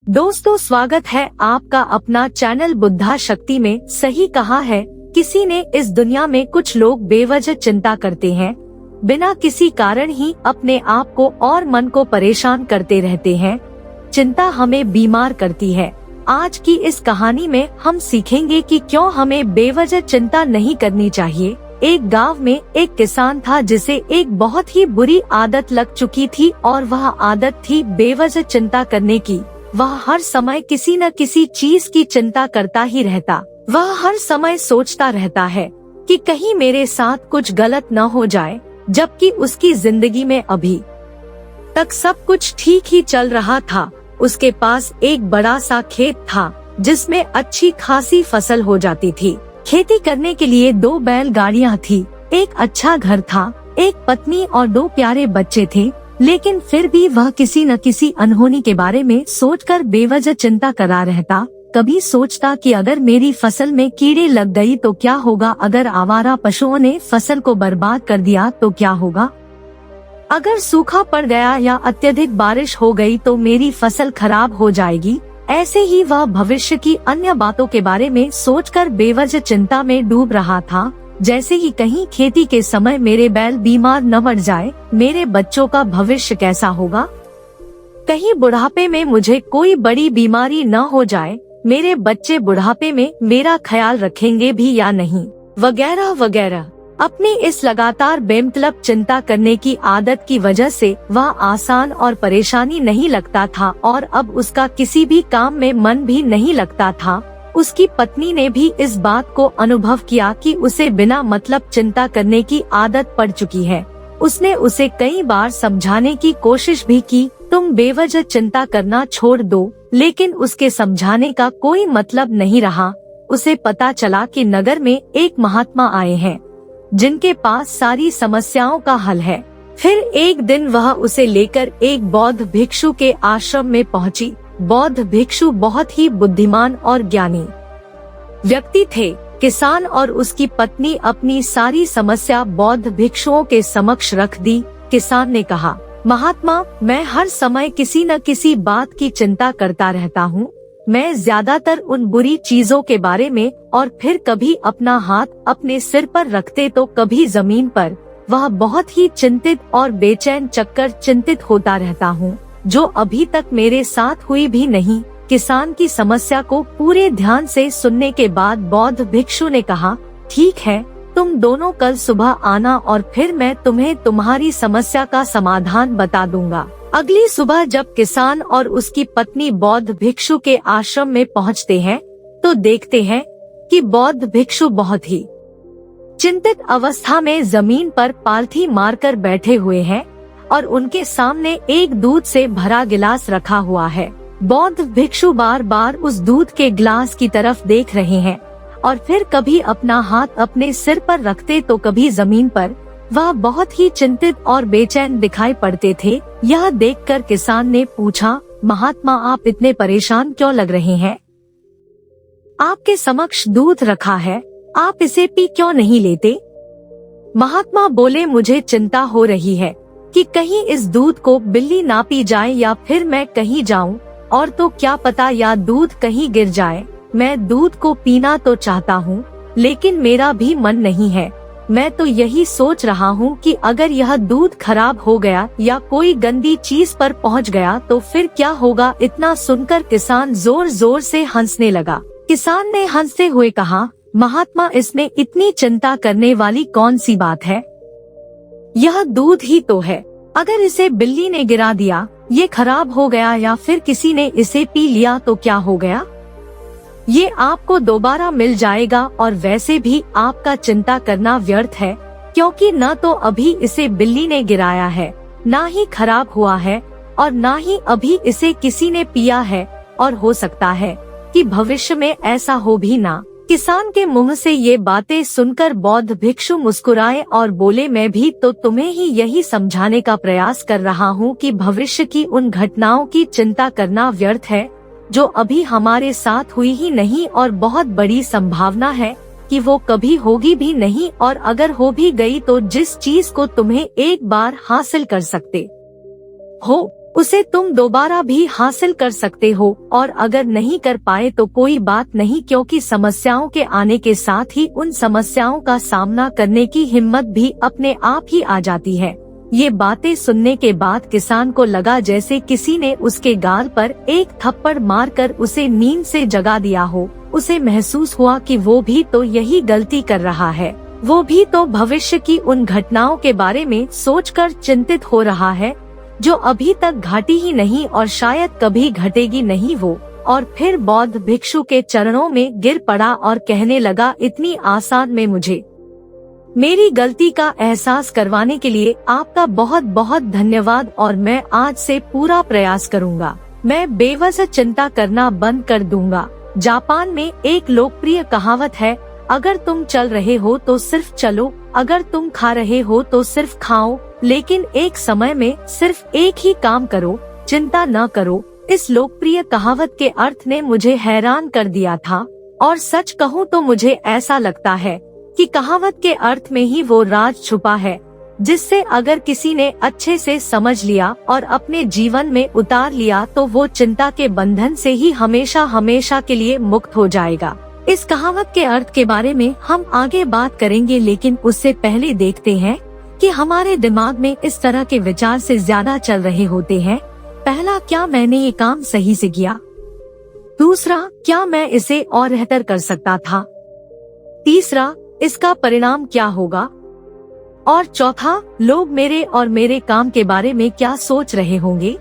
दोस्तों, स्वागत है आपका अपना चैनल बुद्धा शक्ति में। सही कहा है किसी ने, इस दुनिया में कुछ लोग बेवजह चिंता करते हैं, बिना किसी कारण ही अपने आप को और मन को परेशान करते रहते हैं। चिंता हमें बीमार करती है। आज की इस कहानी में हम सीखेंगे कि क्यों हमें बेवजह चिंता नहीं करनी चाहिए। एक गांव में एक किसान था जिसे एक बहुत ही बुरी आदत लग चुकी थी और वह आदत थी बेवजह चिंता करने की। वह हर समय किसी न किसी चीज की चिंता करता ही रहता। वह हर समय सोचता रहता है कि कहीं मेरे साथ कुछ गलत न हो जाए, जबकि उसकी जिंदगी में अभी तक सब कुछ ठीक ही चल रहा था। उसके पास एक बड़ा सा खेत था जिसमें अच्छी खासी फसल हो जाती थी। खेती करने के लिए 2 बैलगाड़ियां थी, एक अच्छा घर था, एक पत्नी और 2 प्यारे बच्चे थे। लेकिन फिर भी वह किसी न किसी अनहोनी के बारे में सोचकर बेवजह चिंता करा रहता। कभी सोचता कि अगर मेरी फसल में कीड़े लग गई तो क्या होगा, अगर आवारा पशुओं ने फसल को बर्बाद कर दिया तो क्या होगा, अगर सूखा पड़ गया या अत्यधिक बारिश हो गई तो मेरी फसल खराब हो जाएगी। ऐसे ही वह भविष्य की अन्य बातों के बारे में सोचकर बेवजह चिंता में डूब रहा था। जैसे ही कहीं खेती के समय मेरे बैल बीमार न पड़ जाए, मेरे बच्चों का भविष्य कैसा होगा, कहीं बुढ़ापे में मुझे कोई बड़ी बीमारी न हो जाए, मेरे बच्चे बुढ़ापे में मेरा ख्याल रखेंगे भी या नहीं, वगैरह वगैरह। अपनी इस लगातार बेमतलब चिंता करने की आदत की वजह से वह आसान और परेशानी नहीं लगता था और अब उसका किसी भी काम में मन भी नहीं लगता था। उसकी पत्नी ने भी इस बात को अनुभव किया कि उसे बिना मतलब चिंता करने की आदत पड़ चुकी है। उसने उसे कई बार समझाने की कोशिश भी की, तुम बेवजह चिंता करना छोड़ दो, लेकिन उसके समझाने का कोई मतलब नहीं रहा। उसे पता चला कि नगर में एक महात्मा आए हैं जिनके पास सारी समस्याओं का हल है। फिर एक दिन वह उसे लेकर एक बौद्ध भिक्षु के आश्रम में पहुंची। बौद्ध भिक्षु बहुत ही बुद्धिमान और ज्ञानी व्यक्ति थे। किसान और उसकी पत्नी अपनी सारी समस्या बौद्ध भिक्षुओं के समक्ष रख दी। किसान ने कहा, महात्मा, मैं हर समय किसी न किसी बात की चिंता करता रहता हूँ। मैं ज्यादातर उन बुरी चीजों के बारे में, और फिर कभी अपना हाथ अपने सिर पर रखते तो कभी जमीन पर। वह बहुत ही चिंतित और बेचैन चक्कर चिंतित होता रहता हूँ, जो अभी तक मेरे साथ हुई भी नहीं। किसान की समस्या को पूरे ध्यान से सुनने के बाद बौद्ध भिक्षु ने कहा, ठीक है, तुम दोनों कल सुबह आना और फिर मैं तुम्हें तुम्हारी समस्या का समाधान बता दूंगा। अगली सुबह जब किसान और उसकी पत्नी बौद्ध भिक्षु के आश्रम में पहुंचते हैं तो देखते हैं कि बौद्ध भिक्षु बहुत ही चिंतित अवस्था में जमीन पर पालथी मारकर बैठे हुए हैं और उनके सामने एक दूध से भरा गिलास रखा हुआ है। बौद्ध भिक्षु बार बार उस दूध के गिलास की तरफ देख रहे हैं और फिर कभी अपना हाथ अपने सिर पर रखते तो कभी जमीन पर। वह बहुत ही चिंतित और बेचैन दिखाई पड़ते थे। यह देखकर किसान ने पूछा, महात्मा, आप इतने परेशान क्यों लग रहे हैं? आपके समक्ष दूध रखा है, आप इसे पी क्यों नहीं लेते? महात्मा बोले, मुझे चिंता हो रही है कि कहीं इस दूध को बिल्ली ना पी जाए या फिर मैं कहीं जाऊं और तो क्या पता या दूध कहीं गिर जाए। मैं दूध को पीना तो चाहता हूँ, लेकिन मेरा भी मन नहीं है। मैं तो यही सोच रहा हूँ कि अगर यह दूध खराब हो गया या कोई गंदी चीज पर पहुँच गया तो फिर क्या होगा। इतना सुनकर किसान जोर जोर से हंसने लगा। किसान ने हंसते हुए कहा, महात्मा, इसमें इतनी चिंता करने वाली कौन सी बात है? यह दूध ही तो है। अगर इसे बिल्ली ने गिरा दिया, ये खराब हो गया या फिर किसी ने इसे पी लिया तो क्या हो गया? ये आपको दोबारा मिल जाएगा और वैसे भी आपका चिंता करना व्यर्थ है, क्योंकि न तो अभी इसे बिल्ली ने गिराया है, ना ही खराब हुआ है और ना ही अभी इसे किसी ने पिया है, और हो सकता है कि भविष्य में ऐसा हो भी ना। किसान के मुंह से ये बातें सुनकर बौद्ध भिक्षु मुस्कुराए और बोले, मैं भी तो तुम्हें ही यही समझाने का प्रयास कर रहा हूँ कि भविष्य की उन घटनाओं की चिंता करना व्यर्थ है जो अभी हमारे साथ हुई ही नहीं और बहुत बड़ी संभावना है कि वो कभी होगी भी नहीं, और अगर हो भी गई तो जिस चीज को तुम्हें एक बार हासिल कर सकते हो उसे तुम दोबारा भी हासिल कर सकते हो, और अगर नहीं कर पाए तो कोई बात नहीं, क्योंकि समस्याओं के आने के साथ ही उन समस्याओं का सामना करने की हिम्मत भी अपने आप ही आ जाती है। ये बातें सुनने के बाद किसान को लगा जैसे किसी ने उसके गाल पर एक थप्पड़ मारकर उसे नींद से जगा दिया हो। उसे महसूस हुआ कि वो भी तो यही गलती कर रहा है, वो भी तो भविष्य की उन घटनाओं के बारे में सोचकर चिंतित हो रहा है जो अभी तक घटी ही नहीं और शायद कभी घटेगी नहीं वो। और फिर बौद्ध भिक्षु के चरणों में गिर पड़ा और कहने लगा, इतनी आसान में मुझे मेरी गलती का एहसास करवाने के लिए आपका बहुत बहुत धन्यवाद, और मैं आज से पूरा प्रयास करूंगा। मैं बेवजह चिंता करना बंद कर दूंगा। जापान में एक लोकप्रिय कहावत है, अगर तुम चल रहे हो तो सिर्फ चलो, अगर तुम खा रहे हो तो सिर्फ खाओ, लेकिन एक समय में सिर्फ एक ही काम करो, चिंता न करो। इस लोकप्रिय कहावत के अर्थ ने मुझे हैरान कर दिया था, और सच कहूँ तो मुझे ऐसा लगता है कि कहावत के अर्थ में ही वो राज छुपा है, जिससे अगर किसी ने अच्छे से समझ लिया और अपने जीवन में उतार लिया तो वो चिंता के बंधन से ही हमेशा हमेशा के लिए मुक्त हो जाएगा। इस कहावत के अर्थ के बारे में हम आगे बात करेंगे, लेकिन उससे पहले देखते हैं कि हमारे दिमाग में इस तरह के विचार से ज्यादा चल रहे होते हैं। पहला, क्या मैंने ये काम सही से किया? दूसरा, क्या मैं इसे और बेहतर कर सकता था? तीसरा, इसका परिणाम क्या होगा? और चौथा, लोग मेरे और मेरे काम के बारे में क्या सोच रहे होंगे?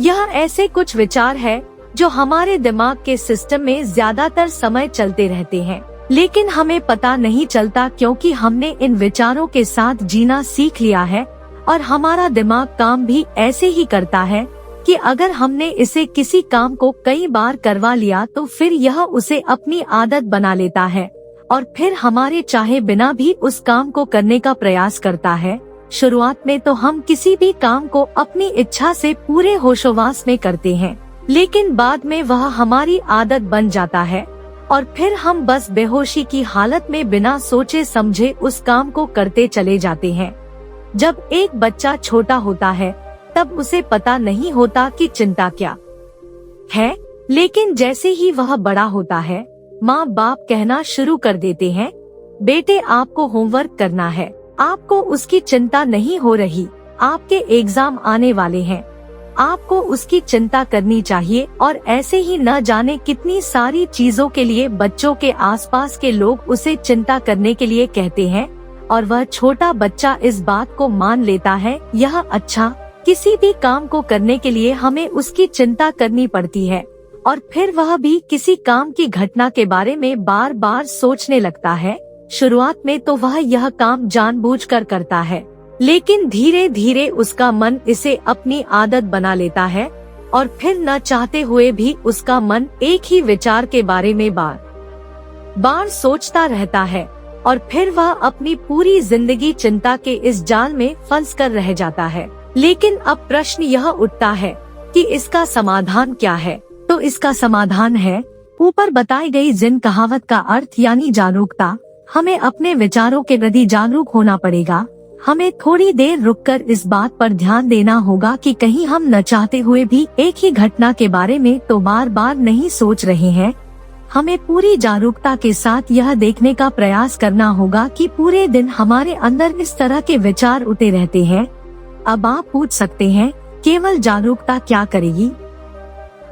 यह ऐसे कुछ विचार है जो हमारे दिमाग के सिस्टम में ज्यादातर समय चलते रहते हैं, लेकिन हमें पता नहीं चलता क्योंकि हमने इन विचारों के साथ जीना सीख लिया है। और हमारा दिमाग काम भी ऐसे ही करता है कि अगर हमने इसे किसी काम को कई बार करवा लिया तो फिर यह उसे अपनी आदत बना लेता है और फिर हमारे चाहे बिना भी उस काम को करने का प्रयास करता है। शुरुआत में तो हम किसी भी काम को अपनी इच्छा से पूरे होशोवास में करते हैं, लेकिन बाद में वह हमारी आदत बन जाता है और फिर हम बस बेहोशी की हालत में बिना सोचे समझे उस काम को करते चले जाते हैं। जब एक बच्चा छोटा होता है तब उसे पता नहीं होता कि चिंता क्या है, लेकिन जैसे ही वह बड़ा होता है माँ बाप कहना शुरू कर देते हैं, बेटे आपको होमवर्क करना है, आपको उसकी चिंता नहीं हो रही, आपके एग्जाम आने वाले हैं, आपको उसकी चिंता करनी चाहिए। और ऐसे ही न जाने कितनी सारी चीजों के लिए बच्चों के आसपास के लोग उसे चिंता करने के लिए कहते हैं और वह छोटा बच्चा इस बात को मान लेता है। यह अच्छा, किसी भी काम को करने के लिए हमें उसकी चिंता करनी पड़ती है और फिर वह भी किसी काम की घटना के बारे में बार बार सोचने लगता है। शुरुआत में तो वह यह काम जानबूझकर करता है, लेकिन धीरे धीरे उसका मन इसे अपनी आदत बना लेता है और फिर न चाहते हुए भी उसका मन एक ही विचार के बारे में बार बार सोचता रहता है और फिर वह अपनी पूरी जिंदगी चिंता के इस जाल में फंस कर रह जाता है। लेकिन अब प्रश्न यह उठता है कि इसका समाधान क्या है? तो इसका समाधान है ऊपर बताई गई जिन कहावत का अर्थ यानी जागरूकता। हमें अपने विचारों के प्रति जागरूक होना पड़ेगा। हमें थोड़ी देर रुककर इस बात पर ध्यान देना होगा कि कहीं हम न चाहते हुए भी एक ही घटना के बारे में तो बार बार नहीं सोच रहे हैं। हमें पूरी जागरूकता के साथ यह देखने का प्रयास करना होगा कि पूरे दिन हमारे अंदर इस तरह के विचार उठे रहते हैं। अब आप पूछ सकते हैं, केवल जागरूकता क्या करेगी?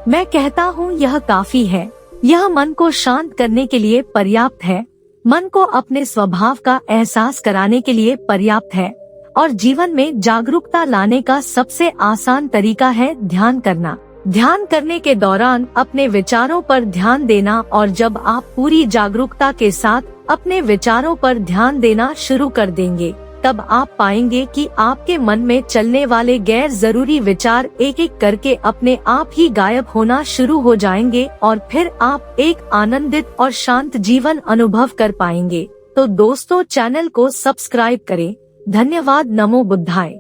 मैं कहता हूँ यह काफी है। यह मन को शांत करने के लिए पर्याप्त है, मन को अपने स्वभाव का एहसास कराने के लिए पर्याप्त है और जीवन में जागरूकता लाने का सबसे आसान तरीका है ध्यान करना। ध्यान करने के दौरान अपने विचारों पर ध्यान देना, और जब आप पूरी जागरूकता के साथ अपने विचारों पर ध्यान देना शुरू कर देंगे तब आप पाएंगे कि आपके मन में चलने वाले गैर जरूरी विचार एक एक करके अपने आप ही गायब होना शुरू हो जाएंगे और फिर आप एक आनंदित और शांत जीवन अनुभव कर पाएंगे। तो दोस्तों, चैनल को सब्सक्राइब करें। धन्यवाद। नमो बुद्धाय।